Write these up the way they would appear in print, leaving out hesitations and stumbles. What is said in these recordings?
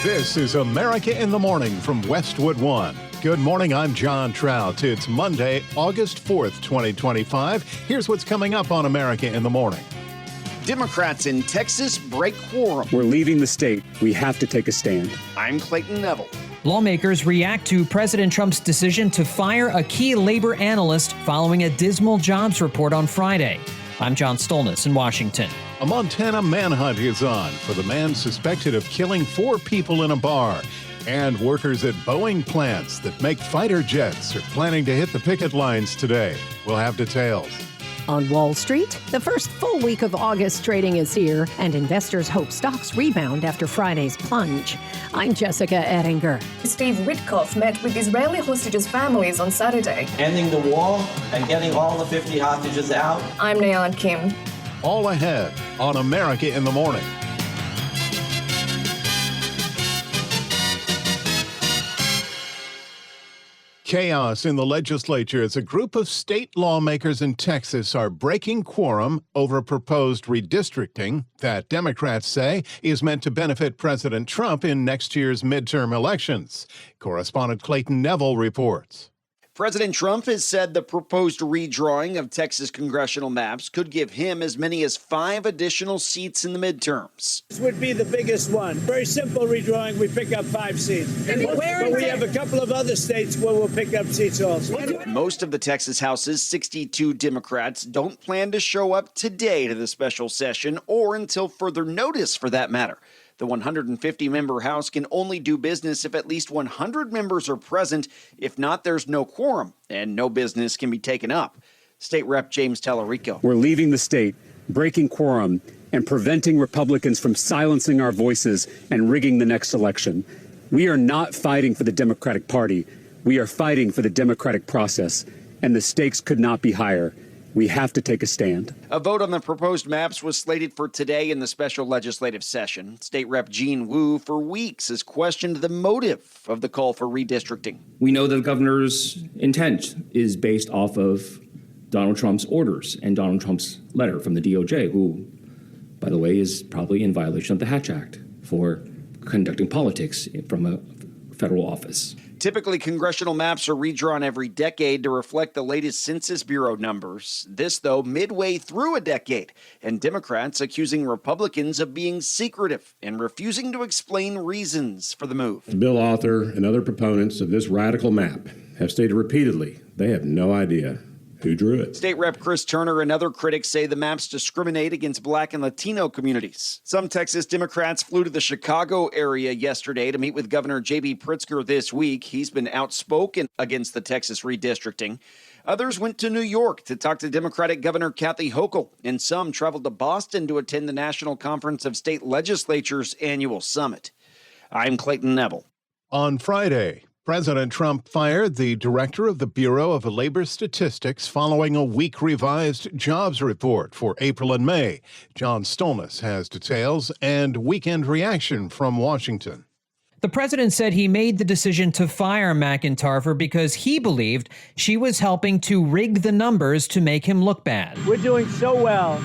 This is America in the Morning from Westwood One. Good morning, I'm John Trout. It's Monday, August 4th, 2025. Here's what's coming up on America in the Morning. Democrats in Texas break quorum. We're leaving the state. We have to take a stand. I'm Clayton Neville. Lawmakers react to President Trump's decision to fire a key labor analyst following a dismal jobs report on Friday. I'm John Stolnis in Washington. A Montana manhunt is on for the man suspected of killing 4 people in a bar. And workers at Boeing plants that make fighter jets are planning to hit the picket lines today. We'll have details. On Wall Street, the first full week of August trading is here, and investors hope stocks rebound after Friday's plunge. I'm Jessica Ettinger. Steve Witkoff met with Israeli hostages' families on Saturday. Ending the war and getting all the 50 hostages out. I'm Nayan Kim. All ahead on America in the Morning. Chaos in the legislature as a group of state lawmakers in Texas are breaking quorum over proposed redistricting that Democrats say is meant to benefit President Trump in next year's midterm elections. Correspondent Clayton Neville reports. President Trump has said the proposed redrawing of Texas congressional maps could give him as many as 5 additional seats in the midterms. This would be the biggest one. Very simple redrawing. We pick up 5 seats. But we have a couple of other states where we'll pick up seats also. Most of the Texas House's 62 Democrats don't plan to show up today to the special session or until further notice, for that matter. The 150-member House can only do business if at least 100 members are present. If not, there's no quorum, and no business can be taken up. State Rep James Tallarico. We're leaving the state, breaking quorum, and preventing Republicans from silencing our voices and rigging the next election. We are not fighting for the Democratic Party. We are fighting for the democratic process, and the stakes could not be higher. We have to take a stand. A vote on the proposed maps was slated for today in the special legislative session. State Rep Gene Wu, for weeks, has questioned the motive of the call for redistricting. We know that the governor's intent is based off of Donald Trump's orders and Donald Trump's letter from the DOJ, who, by the way, is probably in violation of the Hatch Act for conducting politics from a federal office. Typically, congressional maps are redrawn every decade to reflect the latest Census Bureau numbers. This, though, midway through a decade, and Democrats accusing Republicans of being secretive and refusing to explain reasons for the move. The bill author and other proponents of this radical map have stated repeatedly they have no idea who drew it. State Rep Chris Turner and other critics say the maps discriminate against Black and Latino communities. Some Texas Democrats flew to the Chicago area yesterday to meet with Governor J.B. Pritzker this week. He's been outspoken against the Texas redistricting. Others went to New York to talk to Democratic Governor Kathy Hochul, and some traveled to Boston to attend the National Conference of State Legislatures annual summit. I'm Clayton Neville. On Friday, President Trump fired the director of the Bureau of Labor Statistics following a weak revised jobs report for April and May. John Stolnis has details and weekend reaction from Washington. The president said he made the decision to fire McEntarfer because he believed she was helping to rig the numbers to make him look bad. We're doing so well.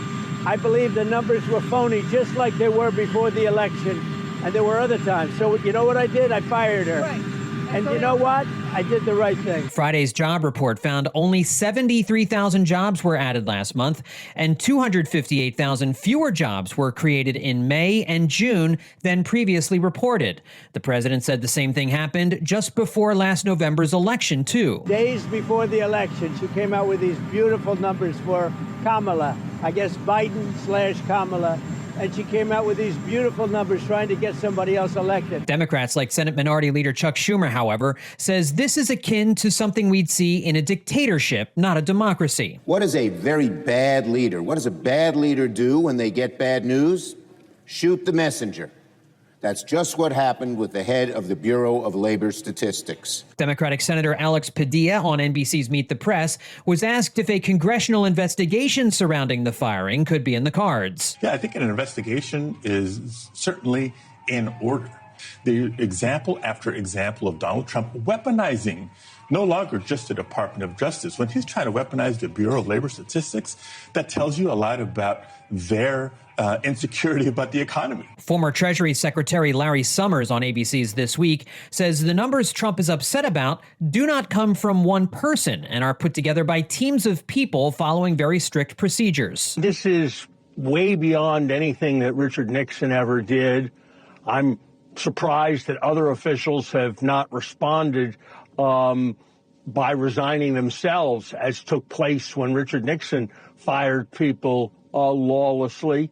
I believe the numbers were phony, just like they were before the election. And there were other times. So you know what I did? I fired her. Right. And you know what? I did the right thing. Friday's job report found only 73,000 jobs were added last month, and 258,000 fewer jobs were created in May and June than previously reported. The president said the same thing happened just before last November's election, too. Days before the election, she came out with these beautiful numbers for Kamala. I guess Biden/Kamala. And she came out with these beautiful numbers trying to get somebody else elected. Democrats like Senate Minority Leader Chuck Schumer, however, says this is akin to something we'd see in a dictatorship, not a democracy. What is a very bad leader? What does a bad leader do when they get bad news? Shoot the messenger. That's just what happened with the head of the Bureau of Labor Statistics. Democratic Senator Alex Padilla on NBC's Meet the Press was asked if a congressional investigation surrounding the firing could be in the cards. Yeah, I think an investigation is certainly in order. The example after example of Donald Trump weaponizing no longer just the Department of Justice. When he's trying to weaponize the Bureau of Labor Statistics, that tells you a lot about their insecurity about the economy. Former Treasury Secretary Larry Summers on ABC's This Week says the numbers Trump is upset about do not come from one person and are put together by teams of people following very strict procedures. This is way beyond anything that Richard Nixon ever did. I'm surprised that other officials have not responded by resigning themselves, as took place when Richard Nixon fired people lawlessly.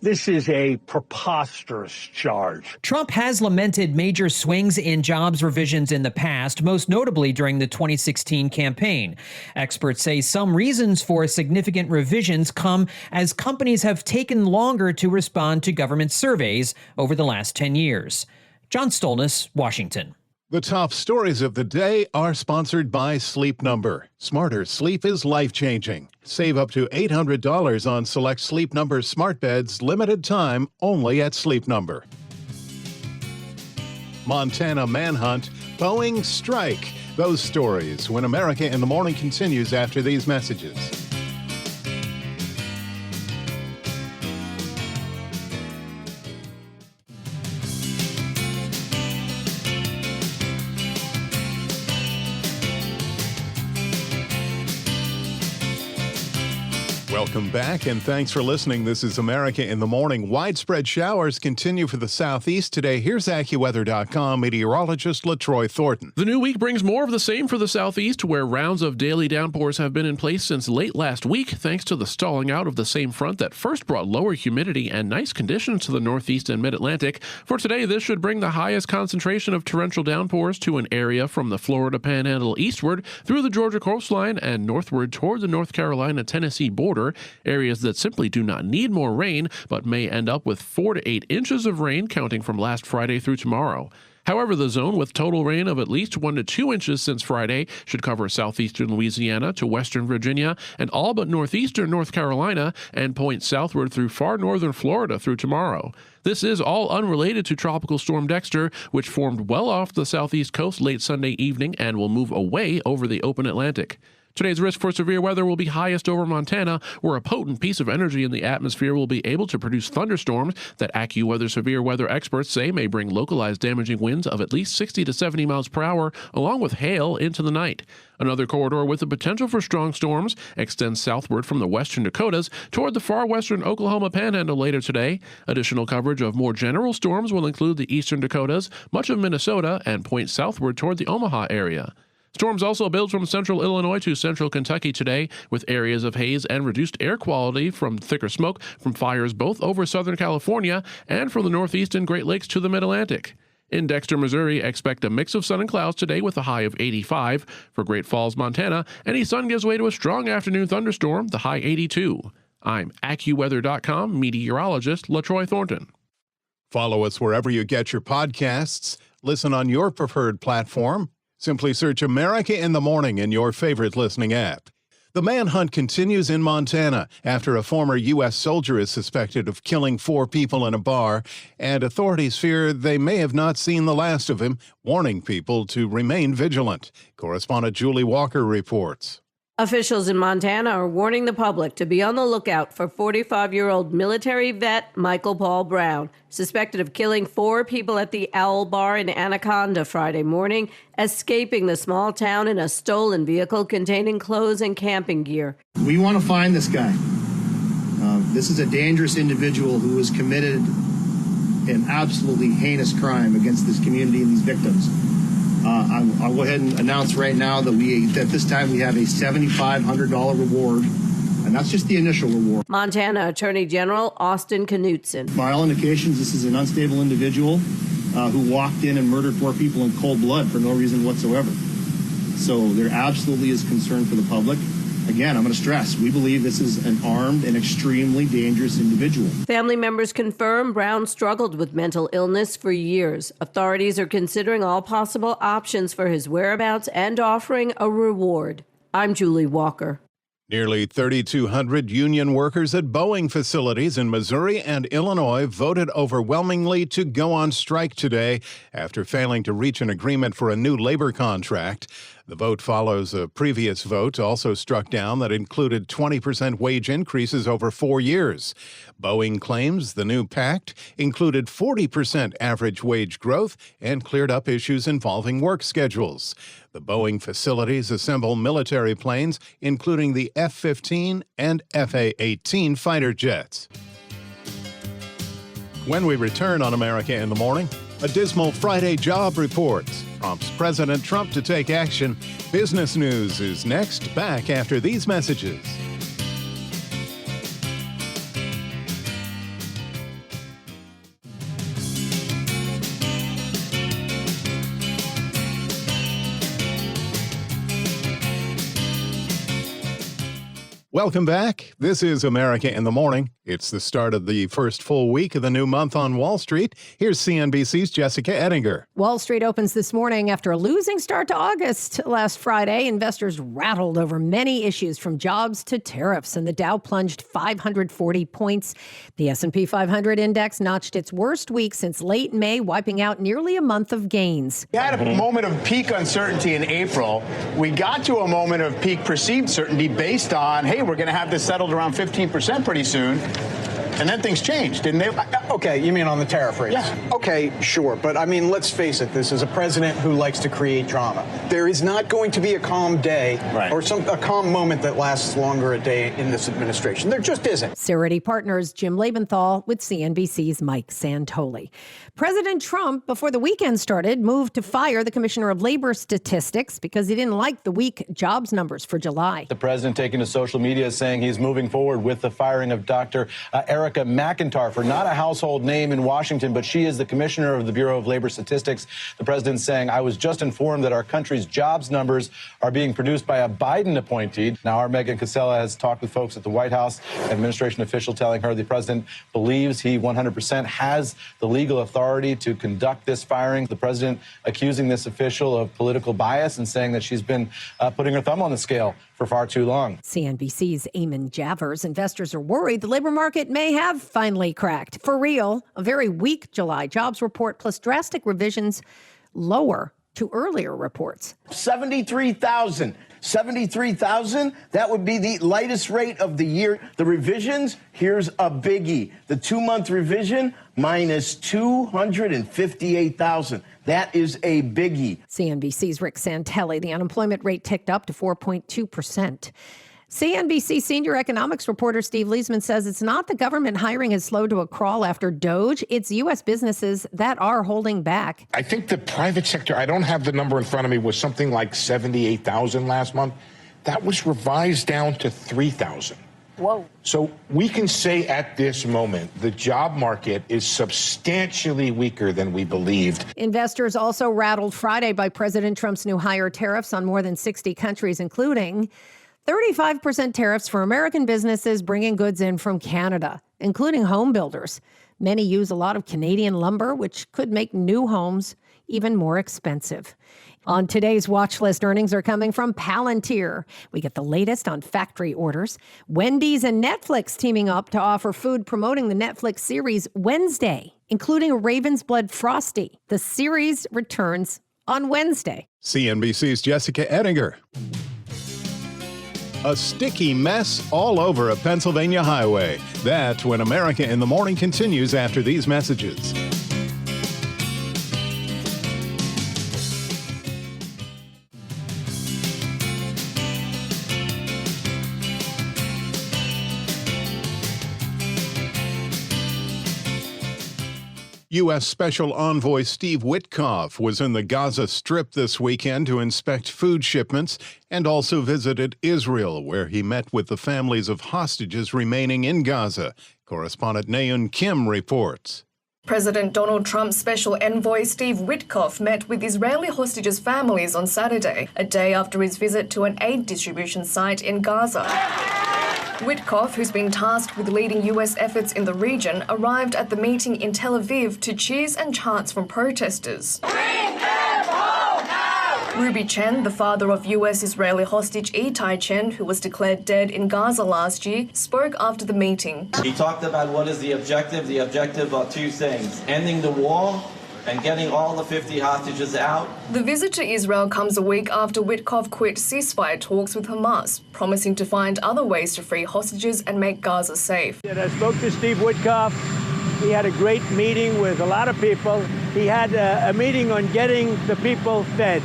This is a preposterous charge. Trump has lamented major swings in jobs revisions in the past, most notably during the 2016 campaign. Experts say some reasons for significant revisions come as companies have taken longer to respond to government surveys over the last 10 years. John Stolnis, Washington. The top stories of the day are sponsored by Sleep Number. Smarter sleep is life-changing. Save up to $800 on select Sleep Number smart beds, limited time, only at Sleep Number. Montana manhunt, Boeing strike. Those stories when America in the Morning continues after these messages. Welcome back, and thanks for listening. This is America in the Morning. Widespread showers continue for the southeast today. Here's AccuWeather.com meteorologist LaTroy Thornton. The new week brings more of the same for the southeast, where rounds of daily downpours have been in place since late last week, thanks to the stalling out of the same front that first brought lower humidity and nice conditions to the northeast and mid-Atlantic. For today, this should bring the highest concentration of torrential downpours to an area from the Florida Panhandle eastward through the Georgia coastline and northward toward the North Carolina-Tennessee border. Areas that simply do not need more rain, but may end up with 4 to 8 inches of rain counting from last Friday through tomorrow. However, the zone with total rain of at least 1 to 2 inches since Friday should cover southeastern Louisiana to western Virginia and all but northeastern North Carolina and point southward through far northern Florida through tomorrow. This is all unrelated to Tropical Storm Dexter, which formed well off the southeast coast late Sunday evening and will move away over the open Atlantic. Today's risk for severe weather will be highest over Montana, where a potent piece of energy in the atmosphere will be able to produce thunderstorms that AccuWeather severe weather experts say may bring localized damaging winds of at least 60 to 70 miles per hour, along with hail into the night. Another corridor with the potential for strong storms extends southward from the western Dakotas toward the far western Oklahoma Panhandle later today. Additional coverage of more general storms will include the eastern Dakotas, much of Minnesota, and point southward toward the Omaha area. Storms also build from central Illinois to central Kentucky today, with areas of haze and reduced air quality from thicker smoke from fires both over southern California and from the northeast and Great Lakes to the mid-Atlantic. In Dexter, Missouri, expect a mix of sun and clouds today with a high of 85. For Great Falls, Montana, any sun gives way to a strong afternoon thunderstorm, the high 82. I'm AccuWeather.com meteorologist LaTroy Thornton. Follow us wherever you get your podcasts. Listen on your preferred platform. Simply search America in the Morning in your favorite listening app. The manhunt continues in Montana after a former U.S. soldier is suspected of killing 4 people in a bar, and authorities fear they may have not seen the last of him, warning people to remain vigilant. Correspondent Julie Walker reports. Officials in Montana are warning the public to be on the lookout for 45-year-old military vet Michael Paul Brown, suspected of killing 4 people at the Owl Bar in Anaconda Friday morning, escaping the small town in a stolen vehicle containing clothes and camping gear. We want to find this guy. This is a dangerous individual who has committed an absolutely heinous crime against this community and these victims. I'll go ahead and announce right now that this time we have a $7,500 reward, and that's just the initial reward. Montana Attorney General Austin Knudsen. By all indications, this is an unstable individual who walked in and murdered 4 people in cold blood for no reason whatsoever. So there absolutely is concern for the public. Again, I'm going to stress, we believe this is an armed and extremely dangerous individual. Family members confirm Brown struggled with mental illness for years. Authorities are considering all possible options for his whereabouts and offering a reward. I'm Julie Walker. Nearly 3,200 union workers at Boeing facilities in Missouri and Illinois voted overwhelmingly to go on strike today after failing to reach an agreement for a new labor contract. The vote follows a previous vote also struck down that included 20% wage increases over 4 years. Boeing claims the new pact included 40% average wage growth and cleared up issues involving work schedules. The Boeing facilities assemble military planes, including the F-15 and FA-18 fighter jets. When we return on America in the Morning, a dismal Friday job report prompts President Trump to take action. Business News is next, back after these messages. Welcome back. This is America in the Morning. It's the start of the first full week of the new month on Wall Street. Here's CNBC's Jessica Ettinger. Wall Street opens this morning after a losing start to August last Friday. Investors rattled over many issues from jobs to tariffs, and the Dow plunged 540 points. The S&P 500 index notched its worst week since late May, wiping out nearly a month of gains. We had a moment of peak uncertainty in April. We got to a moment of peak perceived certainty based on, hey, we're going to have this settled around 15% pretty soon. And then things changed, didn't they? Okay, you mean on the tariff rates? Yeah. Okay, sure. But I mean, let's face it, this is a president who likes to create drama. There is not going to be a calm day or a calm moment that lasts longer a day in this administration. There just isn't. Cerity Partners' Jim Lebenthal with CNBC's Mike Santoli. President Trump, before the weekend started, moved to fire the Commissioner of Labor Statistics because he didn't like the weak jobs numbers for July. The president taking to social media saying he's moving forward with the firing of Dr. Erika McEntarfer, not a household name in Washington, but she is the commissioner of the Bureau of Labor Statistics. The president saying, I was just informed that our country's jobs numbers are being produced by a Biden appointee. Now, our Megan Casella has talked with folks at the White House, an administration official telling her the president believes he 100% has the legal authority to conduct this firing. The president accusing this official of political bias and saying that she's been putting her thumb on the scale for far too long. CNBC's Eamon Javers. Investors are worried the labor market may have finally cracked. For real, a very weak July jobs report plus drastic revisions lower to earlier reports. 73,000. 73,000, that would be the lightest rate of the year. The revisions, here's a biggie. The 2-month revision, minus 258,000. That is a biggie. CNBC's Rick Santelli. The unemployment rate ticked up to 4.2%. CNBC senior economics reporter Steve Leisman says it's not the government hiring is slow to a crawl after DOGE. It's U.S. businesses that are holding back. I think the private sector, I don't have the number in front of me, was something like 78,000 last month. That was revised down to 3,000. Whoa. So we can say at this moment, the job market is substantially weaker than we believed. Investors also rattled Friday by President Trump's new higher tariffs on more than 60 countries, including 35% tariffs for American businesses bringing goods in from Canada, including home builders. Many use a lot of Canadian lumber, which could make new homes even more expensive. On today's watch list, earnings are coming from Palantir. We get the latest on factory orders. Wendy's and Netflix teaming up to offer food promoting the Netflix series Wednesday, including a Raven's Blood Frosty. The series returns on Wednesday. CNBC's Jessica Ettinger. A sticky mess all over a Pennsylvania highway. That's when America in the Morning continues after these messages. U.S. Special Envoy Steve Witkoff was in the Gaza Strip this weekend to inspect food shipments and also visited Israel, where he met with the families of hostages remaining in Gaza. Correspondent Naeun Kim reports. President Donald Trump's special envoy Steve Witkoff met with Israeli hostages' families on Saturday, a day after his visit to an aid distribution site in Gaza. Witkoff, who's been tasked with leading U.S. efforts in the region, arrived at the meeting in Tel Aviv to cheers and chants from protesters. Bring them home now! Ruby Chen, the father of US-Israeli hostage Itai Chen, who was declared dead in Gaza last year, spoke after the meeting. He talked about what is the objective. The objective are two things: ending the war and getting all the 50 hostages out. The visit to Israel comes a week after Witkoff quit ceasefire talks with Hamas, promising to find other ways to free hostages and make Gaza safe. I spoke to Steve Witkoff. He had a great meeting with a lot of people. He had a meeting on getting the people fed.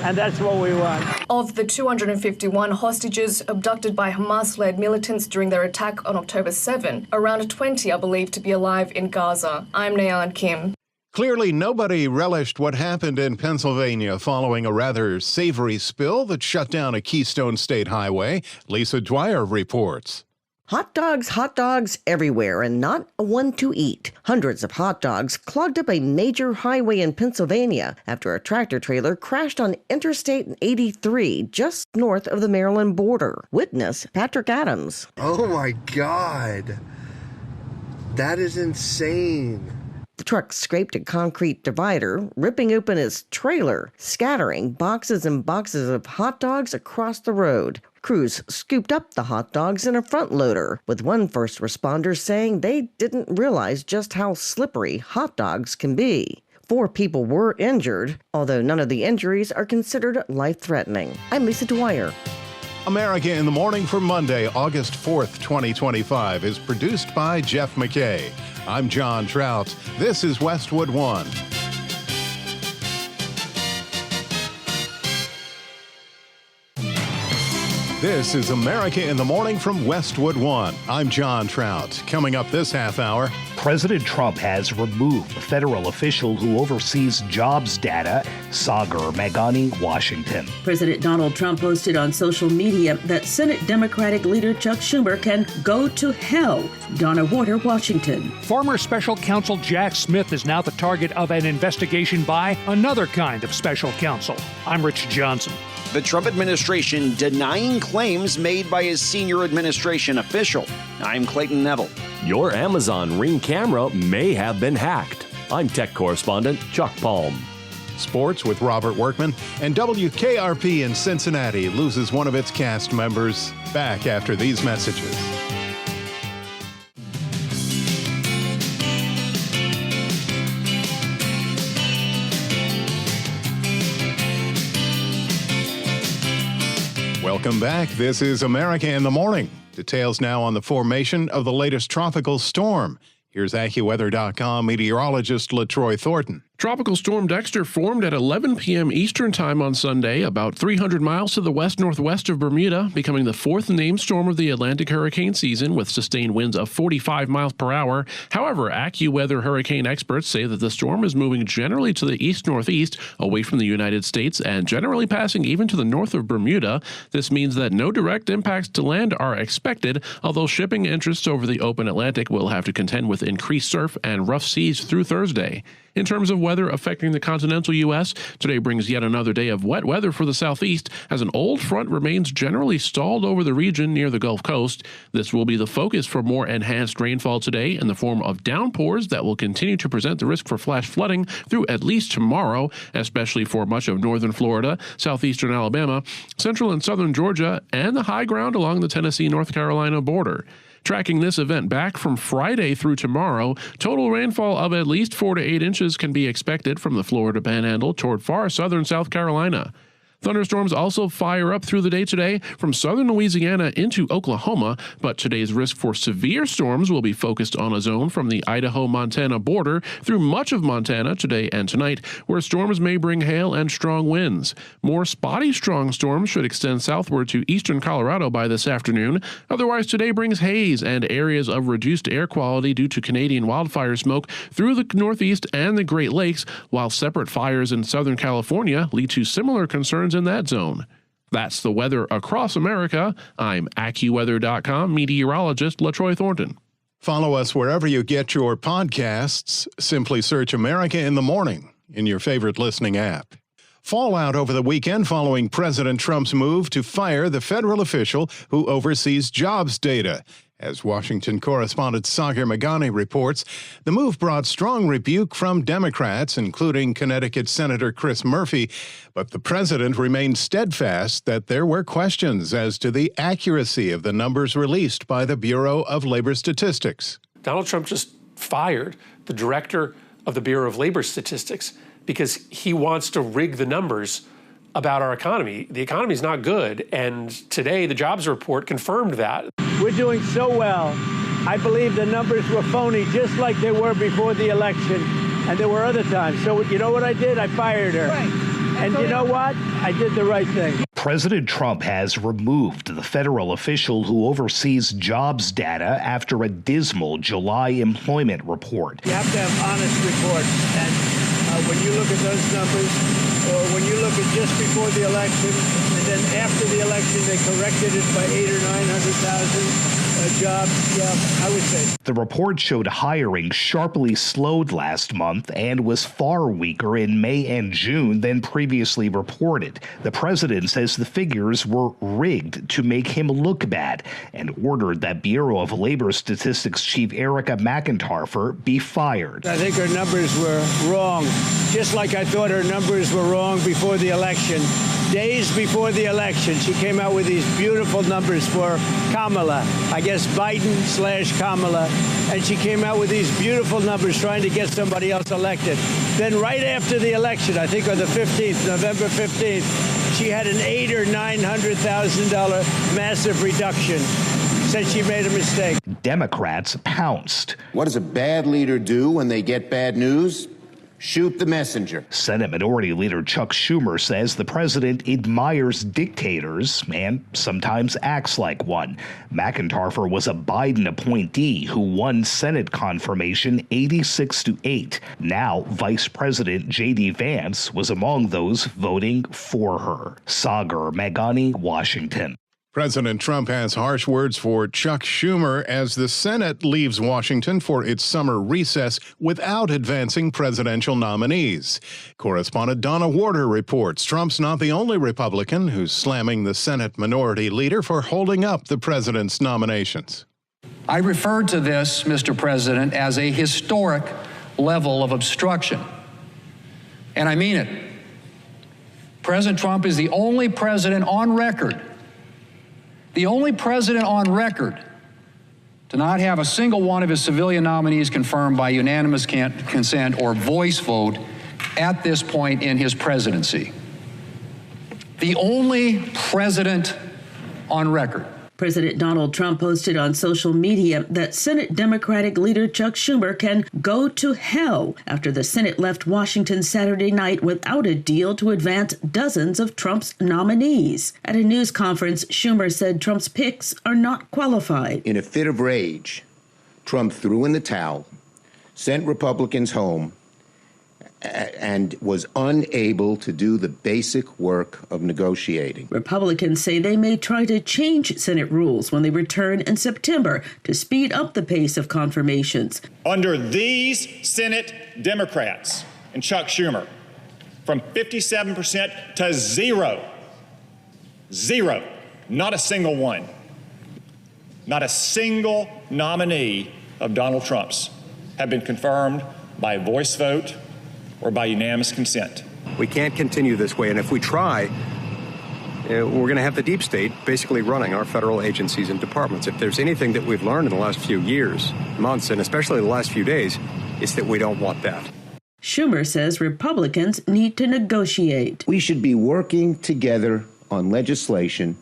And that's what we want. Of the 251 hostages abducted by Hamas-led militants during their attack on October 7, around 20 are believed to be alive in Gaza. I'm Nayan Kim. Clearly, nobody relished what happened in Pennsylvania following a rather savory spill that shut down a Keystone State highway. Lisa Dwyer reports. Hot dogs everywhere, and not a one to eat. Hundreds of hot dogs clogged up a major highway in Pennsylvania after a tractor trailer crashed on Interstate 83 just north of the Maryland border. Witness Patrick Adams. Oh my God. That is insane. The truck scraped a concrete divider, ripping open its trailer, scattering boxes and boxes of hot dogs across the road. Crews scooped up the hot dogs in a front loader, with one first responder saying they didn't realize just how slippery hot dogs can be. 4 people were injured, although none of the injuries are considered life-threatening. I'm Lisa Dwyer. America in the Morning for Monday, August 4th, 2025 is produced by Jeff McKay. I'm John Trout. This is Westwood One. This is America in the Morning from Westwood One. I'm John Trout. Coming up this half hour, President Trump has removed the federal official who oversees jobs data, Sagar Meghani, Washington. President Donald Trump posted on social media that Senate Democratic leader Chuck Schumer can go to hell. Donna Warder, Washington. Former special counsel Jack Smith is now the target of an investigation by another kind of special counsel. I'm Rich Johnson. The Trump administration denying claims made by his senior administration official. I'm Clayton Neville. Your Amazon Ring camera may have been hacked. I'm tech correspondent Chuck Palm. Sports with Robert Workman, and WKRP in Cincinnati loses one of its cast members. Back after these messages. Welcome back. This is America in the Morning. Details now on the formation of the latest tropical storm. Here's AccuWeather.com meteorologist LaTroy Thornton. Tropical Storm Dexter formed at 11 p.m. Eastern Time on Sunday, about 300 miles to the west-northwest of Bermuda, becoming the 4th named storm of the Atlantic hurricane season with sustained winds of 45 miles per hour. However, AccuWeather hurricane experts say that the storm is moving generally to the east-northeast, away from the United States, and generally passing even to the north of Bermuda. This means that no direct impacts to land are expected, although shipping interests over the open Atlantic will have to contend with increased surf and rough seas through Thursday. In terms of weather affecting the continental U.S., today brings yet another day of wet weather for the southeast as an old front remains generally stalled over the region near the Gulf Coast. This will be the focus for more enhanced rainfall today in the form of downpours that will continue to present the risk for flash flooding through at least tomorrow, especially for much of northern Florida, southeastern Alabama, central and southern Georgia, and the high ground along the Tennessee-North Carolina border. Tracking this event back from Friday through tomorrow, total rainfall of at least 4 to 8 inches can be expected from the Florida Panhandle toward far southern South Carolina. Thunderstorms also fire up through the day today from southern Louisiana into Oklahoma, but today's risk for severe storms will be focused on a zone from the Idaho-Montana border through much of Montana today and tonight, where storms may bring hail and strong winds. More spotty strong storms should extend southward to eastern Colorado by this afternoon. Otherwise, today brings haze and areas of reduced air quality due to Canadian wildfire smoke through the Northeast and the Great Lakes, while separate fires in Southern California lead to similar concerns in that zone. That's the weather across America. I'm AccuWeather.com meteorologist LaTroy Thornton. Follow us wherever you get your podcasts. Simply search America in the Morning in your favorite listening app. Fallout over the weekend following President Trump's move to fire the federal official who oversees jobs data. As Washington correspondent Sagar Meghani reports, the move brought strong rebuke from Democrats, including Connecticut Senator Chris Murphy, but the president remained steadfast that there were questions as to the accuracy of the numbers released by the Bureau of Labor Statistics. Donald Trump just fired the director of the Bureau of Labor Statistics because he wants to rig the numbers about our economy. The economy is not good, and today the jobs report confirmed that. We're doing so well. I believe the numbers were phony, just like they were before the election, and there were other times. So you know what I did? I fired her. Right. And you know what? I did the right thing. President Trump has removed the federal official who oversees jobs data after a dismal July employment report. You have to have honest reports, and when you look at those numbers, or when you look at just before the election, and then after the election, they corrected it by 800,000 or 900,000 jobs. Yeah, I would say. The report showed hiring sharply slowed last month and was far weaker in May and June than previously reported. The president says the figures were rigged to make him look bad and ordered that Bureau of Labor Statistics Chief Erika McEntarfer be fired. I think her numbers were wrong, just like I thought her numbers were wrong before the election. Days before the election, she came out with these beautiful numbers for Kamala, I guess Biden/Kamala, and she came out with these beautiful numbers trying to get somebody else elected. Then right after the election, I think on the 15th, November 15th, she had an $800,000 or $900,000 massive reduction. Said she made a mistake. Democrats pounced. What does a bad leader do when they get bad news? Shoot the messenger. Senate Minority Leader Chuck Schumer says the president admires dictators and sometimes acts like one. McEntarfer was a Biden appointee who won Senate confirmation 86-8. Now, Vice President J.D. Vance was among those voting for her. Sagar Meghani, Washington. President Trump has harsh words for Chuck Schumer as the Senate leaves Washington for its summer recess without advancing presidential nominees. Correspondent Donna Warder reports Trump's not the only Republican who's slamming the Senate minority leader for holding up the president's nominations. I referred to this, Mr. President, as a historic level of obstruction. And I mean it. President Trump is the only president on record to not have a single one of his civilian nominees confirmed by unanimous consent or voice vote at this point in his presidency. The only president on record. President Donald Trump posted on social media that Senate Democratic leader Chuck Schumer can go to hell after the Senate left Washington Saturday night without a deal to advance dozens of Trump's nominees. At a news conference, Schumer said Trump's picks are not qualified. In a fit of rage, Trump threw in the towel, sent Republicans home, and was unable to do the basic work of negotiating. Republicans say they may try to change Senate rules when they return in September to speed up the pace of confirmations. Under these Senate Democrats and Chuck Schumer, from 57% to zero, not a single one, not a single nominee of Donald Trump's have been confirmed by voice vote or by unanimous consent. We can't continue this way, and if we try, we're going to have the deep state basically running our federal agencies and departments. If there's anything that we've learned in the last few years, months, and especially the last few days, it's that we don't want that. Schumer says Republicans need to negotiate. We should be working together on legislation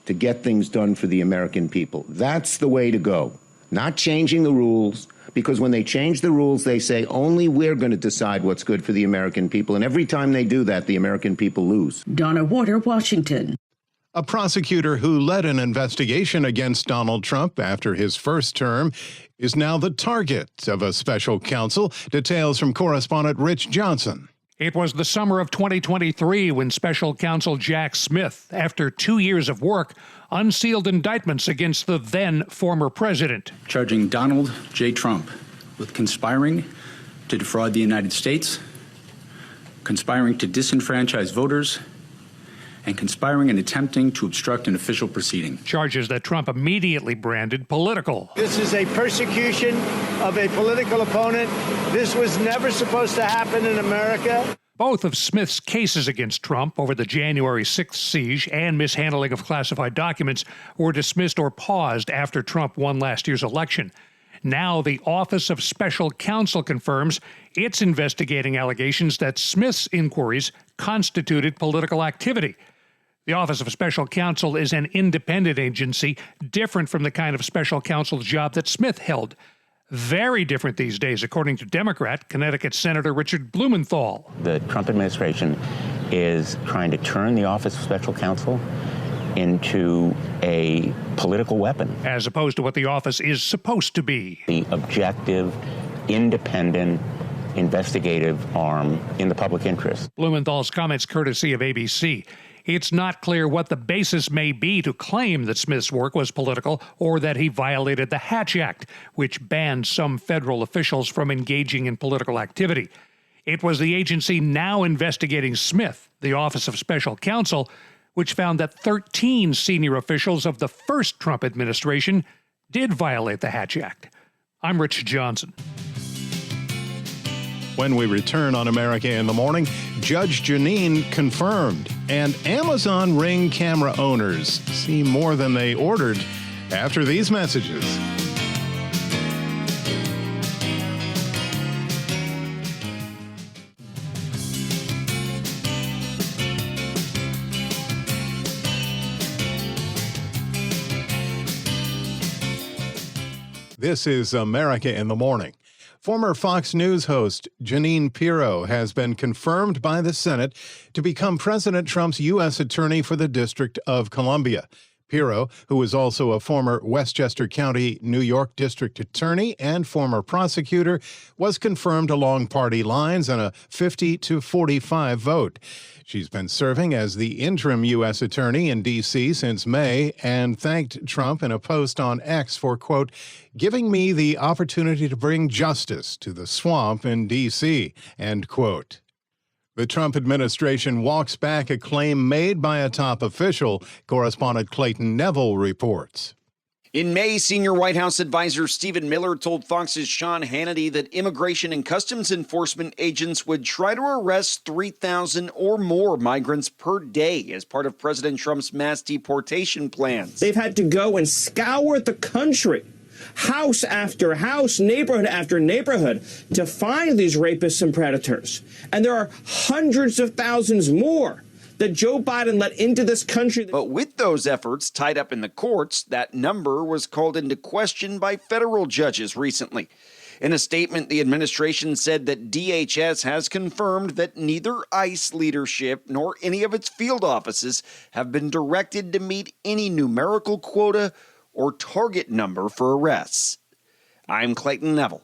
to get things done for the American people. That's the way to go. Not changing the rules, because when they change the rules, they say only we're going to decide what's good for the American people. And every time they do that, the American people lose. Donna Warder, Washington. A prosecutor who led an investigation against Donald Trump after his first term is now the target of a special counsel. Details from correspondent Rich Johnson. It was the summer of 2023 when special counsel Jack Smith, after 2 years of work, unsealed indictments against the then former president. Charging Donald J. Trump with conspiring to defraud the United States, conspiring to disenfranchise voters, and conspiring and attempting to obstruct an official proceeding. Charges that Trump immediately branded political. This is a persecution of a political opponent. This was never supposed to happen in America. Both of Smith's cases against Trump over the January 6th siege and mishandling of classified documents were dismissed or paused after Trump won last year's election. Now the Office of Special Counsel confirms it's investigating allegations that Smith's inquiries constituted political activity. The Office of Special Counsel is an independent agency, different from the kind of special counsel's job that Smith held. Very different these days, according to Democrat Connecticut Senator Richard Blumenthal. The Trump administration is trying to turn the Office of Special Counsel into a political weapon. As opposed to what the office is supposed to be. The objective, independent, investigative arm in the public interest. Blumenthal's comments courtesy of ABC. It's not clear what the basis may be to claim that Smith's work was political or that he violated the Hatch Act, which banned some federal officials from engaging in political activity. It was the agency now investigating Smith, the Office of Special Counsel, which found that 13 senior officials of the first Trump administration did violate the Hatch Act. I'm Rich Johnson. When we return on America in the Morning, Judge Janine confirmed, and Amazon Ring camera owners see more than they ordered after these messages. This is America in the Morning. Former Fox News host Jeanine Pirro has been confirmed by the Senate to become President Trump's U.S. Attorney for the District of Columbia. Pirro, who is also a former Westchester County, New York District Attorney and former prosecutor, was confirmed along party lines in a 50-45 vote. She's been serving as the interim U.S. Attorney in D.C. since May and thanked Trump in a post on X for, quote, giving me the opportunity to bring justice to the swamp in D.C., end quote. The Trump administration walks back a claim made by a top official, Correspondent Clayton Neville reports. In May, senior White House advisor Stephen Miller told Fox's Sean Hannity that Immigration and Customs Enforcement agents would try to arrest 3,000 or more migrants per day as part of President Trump's mass deportation plans. They've had to go and scour the country, house after house, neighborhood after neighborhood, to find these rapists and predators. And there are hundreds of thousands more that Joe Biden let into this country. But with those efforts tied up in the courts, that number was called into question by federal judges recently. In a statement, the administration said that DHS has confirmed that neither ICE leadership nor any of its field offices have been directed to meet any numerical quota or target number for arrests. I'm Clayton Neville.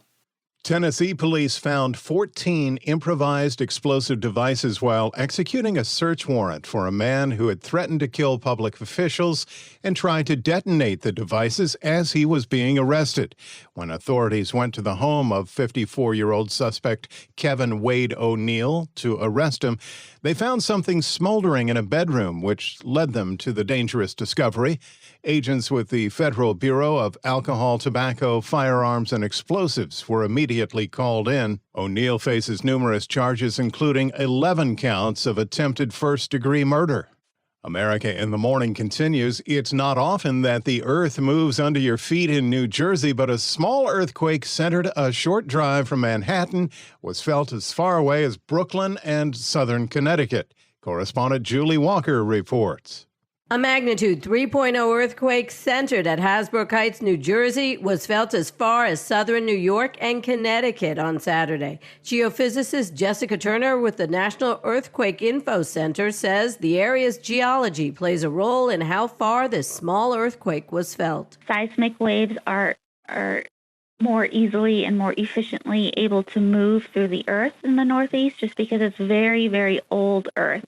Tennessee police found 14 improvised explosive devices while executing a search warrant for a man who had threatened to kill public officials and tried to detonate the devices as he was being arrested. When authorities went to the home of 54-year-old suspect Kevin Wade O'Neill to arrest him, they found something smoldering in a bedroom, which led them to the dangerous discovery. Agents with the Federal Bureau of Alcohol, Tobacco, Firearms, and Explosives were immediately called in. O'Neill faces numerous charges, including 11 counts of attempted first-degree murder. America in the Morning continues. It's not often that the earth moves under your feet in New Jersey, but a small earthquake centered a short drive from Manhattan was felt as far away as Brooklyn and southern Connecticut. Correspondent Julie Walker reports. A magnitude 3.0 earthquake centered at Hasbrook Heights, New Jersey, was felt as far as southern New York and Connecticut on Saturday. Geophysicist Jessica Turner with the National Earthquake Info Center says the area's geology plays a role in how far this small earthquake was felt. Seismic waves are more easily and more efficiently able to move through the earth in the Northeast just because it's very, very old earth.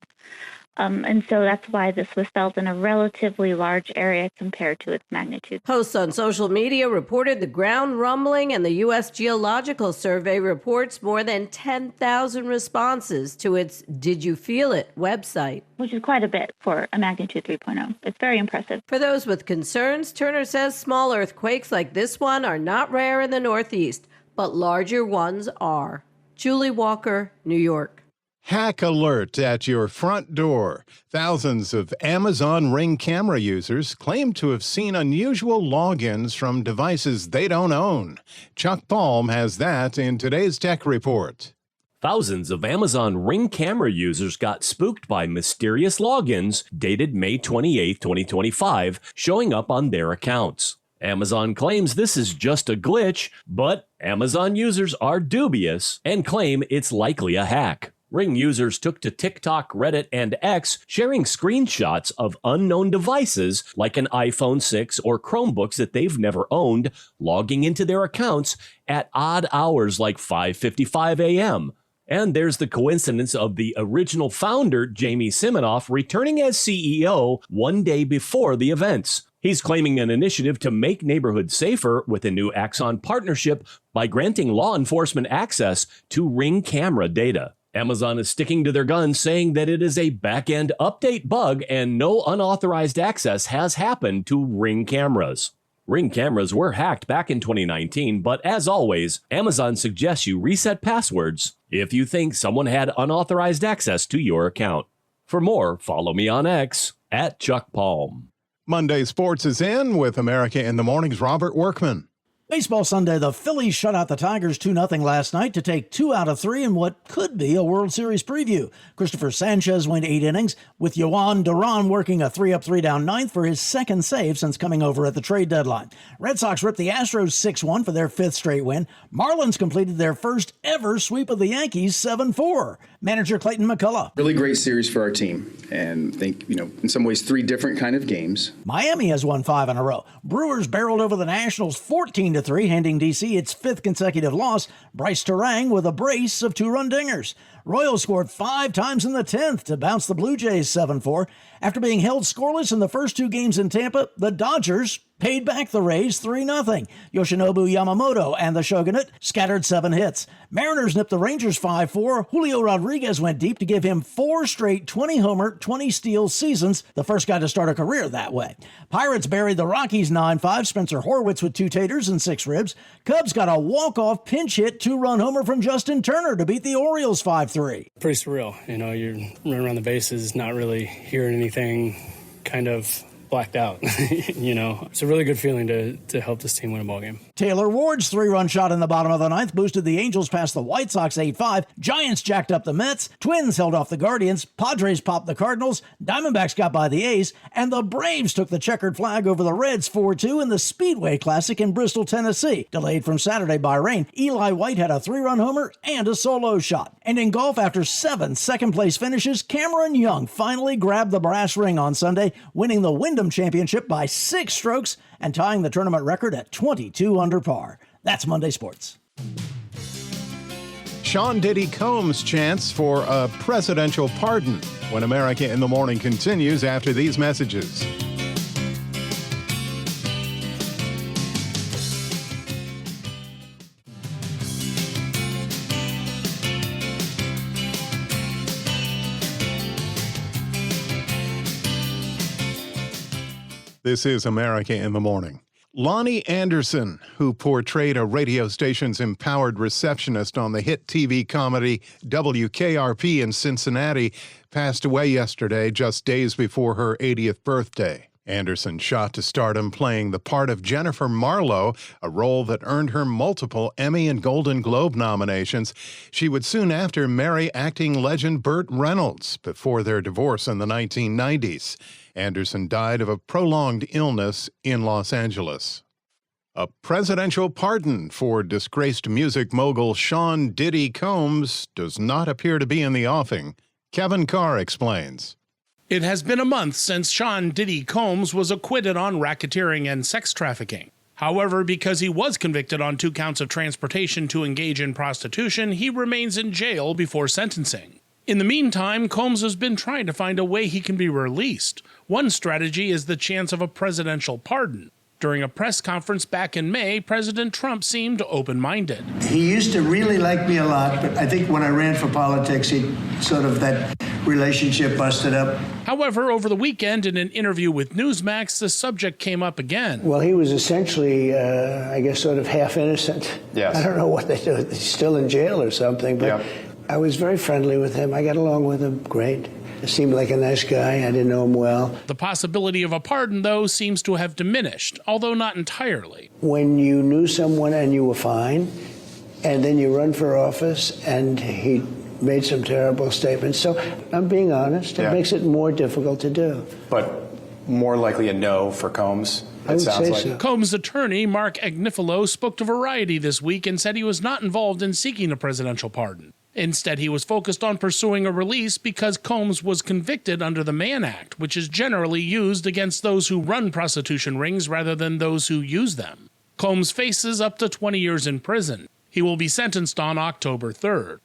And so that's why this was felt in a relatively large area compared to its magnitude. Posts on social media reported the ground rumbling, and the U.S. Geological Survey reports more than 10,000 responses to its Did You Feel It website. Which is quite a bit for a magnitude 3.0. It's very impressive. For those with concerns, Turner says small earthquakes like this one are not rare in the Northeast, but larger ones are. Julie Walker, New York. Hack alert at your front door. Thousands of Amazon Ring camera users claim to have seen unusual logins from devices they don't own. Chuck Palm has that in today's Tech Report. Thousands of Amazon Ring camera users got spooked by mysterious logins dated May 28, 2025, showing up on their accounts. Amazon claims this is just a glitch, but Amazon users are dubious and claim it's likely a hack. Ring users took to TikTok, Reddit, and X, sharing screenshots of unknown devices like an iPhone 6 or Chromebooks that they've never owned, logging into their accounts at odd hours like 5:55 a.m. And there's the coincidence of the original founder, Jamie Siminoff, returning as CEO one day before the events. He's claiming an initiative to make neighborhoods safer with a new Axon partnership by granting law enforcement access to Ring camera data. Amazon is sticking to their guns, saying that it is a back-end update bug and no unauthorized access has happened to Ring cameras. Ring cameras were hacked back in 2019, but as always, Amazon suggests you reset passwords if you think someone had unauthorized access to your account. For more, follow me on X at Chuck Palm. Monday Sports is in with America in the Morning's Robert Workman. Baseball Sunday, the Phillies shut out the Tigers 2-0 last night to take 2 out of 3 in what could be a World Series preview. Christopher Sanchez went 8 innings, with Yohan Duran working a 3-up, 3-down ninth for his second save since coming over at the trade deadline. Red Sox ripped the Astros 6-1 for their 5th straight win. Marlins completed their first ever sweep of the Yankees 7-4. Manager Clayton McCullough. Really great series for our team, and I think, in some ways 3 different kind of games. Miami has won 5 in a row. Brewers barreled over the Nationals 14-3, handing D.C. its 5th consecutive loss. Bryce Terang with a brace of 2-run dingers. Royals scored 5 times in the 10th to bounce the Blue Jays 7-4. After being held scoreless in the first 2 games in Tampa, the Dodgers paid back the Rays 3-0. Yoshinobu Yamamoto and the Shogunate scattered 7 hits. Mariners nipped the Rangers 5-4. Julio Rodriguez went deep to give him 4 straight 20-homer, 20-steal seasons, the first guy to start a career that way. Pirates buried the Rockies 9-5. Spencer Horwitz with 2 taters and 6 ribs. Cubs got a walk-off pinch hit 2-run homer from Justin Turner to beat the Orioles 5-3. Pretty surreal. You're running around the bases, not really hearing anything, kind of blacked out. It's a really good feeling to help this team win a ball game. Taylor Ward's 3-run shot in the bottom of the 9th boosted the Angels past the White Sox 8-5. Giants jacked up the Mets. Twins held off the Guardians. Padres popped the Cardinals. Diamondbacks got by the A's. And the Braves took the checkered flag over the Reds 4-2 in the Speedway Classic in Bristol, Tennessee. Delayed from Saturday by rain, Eli White had a 3-run homer and a solo shot. And in golf, after 7 second-place finishes, Cameron Young finally grabbed the brass ring on Sunday, winning the Wyndham Championship by 6 strokes and tying the tournament record at 22 under par. That's Monday Sports. Sean Diddy Combs' chance for a presidential pardon when America in the Morning continues after these messages. This is America in the Morning. Lonnie Anderson, who portrayed a radio station's empowered receptionist on the hit TV comedy WKRP in Cincinnati, passed away yesterday, just days before her 80th birthday. Anderson shot to stardom playing the part of Jennifer Marlowe, a role that earned her multiple Emmy and Golden Globe nominations. She would soon after marry acting legend Burt Reynolds before their divorce in the 1990s. Anderson died of a prolonged illness in Los Angeles. A presidential pardon for disgraced music mogul Sean Diddy Combs does not appear to be in the offing. Kevin Carr explains. It has been a month since Sean Diddy Combs was acquitted on racketeering and sex trafficking. However, because he was convicted on 2 counts of transportation to engage in prostitution, he remains in jail before sentencing. In the meantime, Combs has been trying to find a way he can be released. One strategy is the chance of a presidential pardon. During a press conference back in May, President Trump seemed open-minded. He used to really like me a lot, but I think when I ran for politics, that relationship busted up. However, over the weekend, in an interview with Newsmax, the subject came up again. Well, he was essentially, sort of half innocent. Yes. I don't know what they do. He's still in jail or something, but I was very friendly with him. I got along with him great. He seemed like a nice guy. I didn't know him well. The possibility of a pardon, though, seems to have diminished, although not entirely. When you knew someone and you were fine, and then you run for office and he made some terrible statements. So I'm being honest. It makes it more difficult to do. But more likely a no for Combs, I would say so. Combs' attorney, Mark Agnifilo, spoke to Variety this week and said he was not involved in seeking a presidential pardon. Instead, he was focused on pursuing a release because Combs was convicted under the Mann Act, which is generally used against those who run prostitution rings rather than those who use them. Combs faces up to 20 years in prison. He will be sentenced on October 3rd.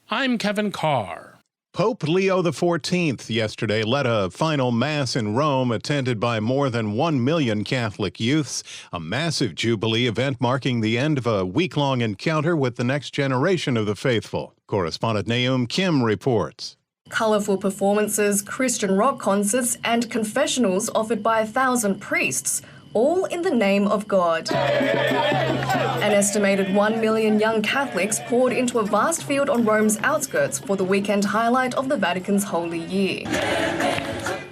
I'm Kevin Carr. Pope Leo XIV yesterday led a final mass in Rome attended by more than 1 million Catholic youths, a massive jubilee event marking the end of a week-long encounter with the next generation of the faithful. Correspondent Naum Kim reports. Colourful performances, Christian rock concerts and confessionals offered by 1,000 priests, all in the name of God. An estimated 1 million young Catholics poured into a vast field on Rome's outskirts for the weekend highlight of the Vatican's Holy Year.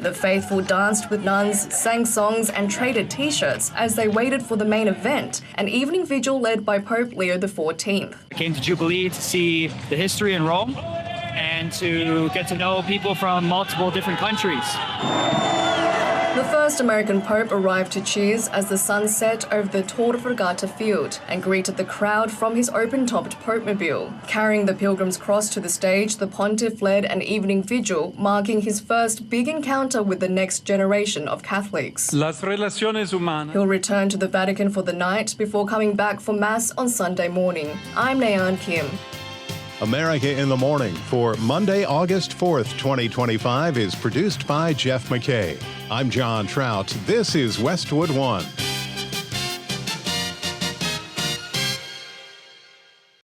The faithful danced with nuns, sang songs and traded T-shirts as they waited for the main event, an evening vigil led by Pope Leo XIV. I came to Jubilee to see the history in Rome and to get to know people from multiple different countries. The first American Pope arrived to cheers as the sun set over the Tor de Vergata field and greeted the crowd from his open-topped Popemobile. Carrying the Pilgrim's Cross to the stage, the pontiff led an evening vigil, marking his first big encounter with the next generation of Catholics. Las relaciones humanas. He'll return to the Vatican for the night before coming back for Mass on Sunday morning. I'm Naeun Kim. America in the Morning for Monday, August 4th, 2025 is produced by Jeff McKay. I'm John Trout. This is Westwood One.